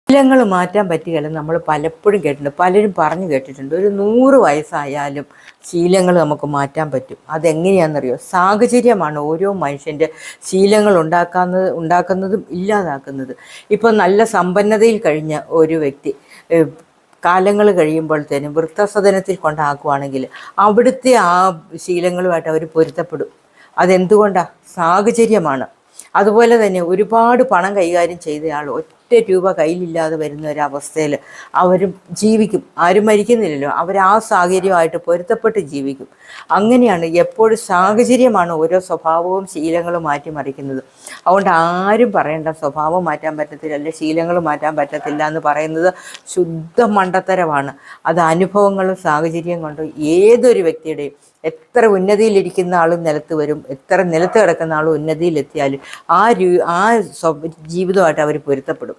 ശീലങ്ങൾ മാറ്റാൻ പറ്റുകയില്ല. നമ്മൾ പലപ്പോഴും കേട്ടിട്ടുണ്ട്, പലരും പറഞ്ഞു കേട്ടിട്ടുണ്ട്. ഒരു 100 വയസ്സായാലും ശീലങ്ങൾ നമുക്ക് മാറ്റാൻ പറ്റും. അതെങ്ങനെയാണെന്നറിയോ? സാഹചര്യമാണ് ഓരോ മനുഷ്യൻ്റെ ശീലങ്ങൾ ഉണ്ടാക്കുന്നതും ഇല്ലാതാക്കുന്നത്. ഇപ്പോൾ നല്ല സമ്പന്നതയിൽ കഴിഞ്ഞ ഒരു വ്യക്തി കാലങ്ങൾ കഴിയുമ്പോഴത്തേനും വൃദ്ധസദനത്തിൽ കൊണ്ടാക്കുവാണെങ്കിൽ അവിടുത്തെ ആ ശീലങ്ങളുമായിട്ട് അവർ പൊരുത്തപ്പെടും. അതെന്തുകൊണ്ടാണ്? സാഹചര്യമാണ്. അതുപോലെ തന്നെ ഒരുപാട് പണം കൈകാര്യം ചെയ്തയാൾ ഒറ്റ രൂപ കയ്യിലില്ലാതെ വരുന്ന ഒരവസ്ഥയിൽ അവരും ജീവിക്കും. ആരും മരിക്കുന്നില്ലല്ലോ. അവർ ആ സാഹചര്യമായിട്ട് പൊരുത്തപ്പെട്ട് ജീവിക്കും. അങ്ങനെയാണ്. എപ്പോഴും സാഹചര്യമാണ് ഓരോ സ്വഭാവവും ശീലങ്ങളും മാറ്റിമറിക്കുന്നത്. അതുകൊണ്ട് ആരും പറയേണ്ട സ്വഭാവം മാറ്റാൻ പറ്റത്തില്ല, അല്ലെ ശീലങ്ങൾ മാറ്റാൻ പറ്റത്തില്ല എന്ന് പറയുന്നത് ശുദ്ധ മണ്ടത്തരമാണ്. അത് അനുഭവങ്ങളും സാഹചര്യം കൊണ്ടും ഏതൊരു വ്യക്തിയുടെയും, എത്ര ഉന്നതിയിലിരിക്കുന്ന ആളും നിലത്ത് വരും, എത്ര നിലത്ത് കിടക്കുന്ന ആളും ഉന്നതിയിലെത്തിയാലും ആ ജീവിതമായിട്ട് അവർ പൊരുത്തപ്പെടും.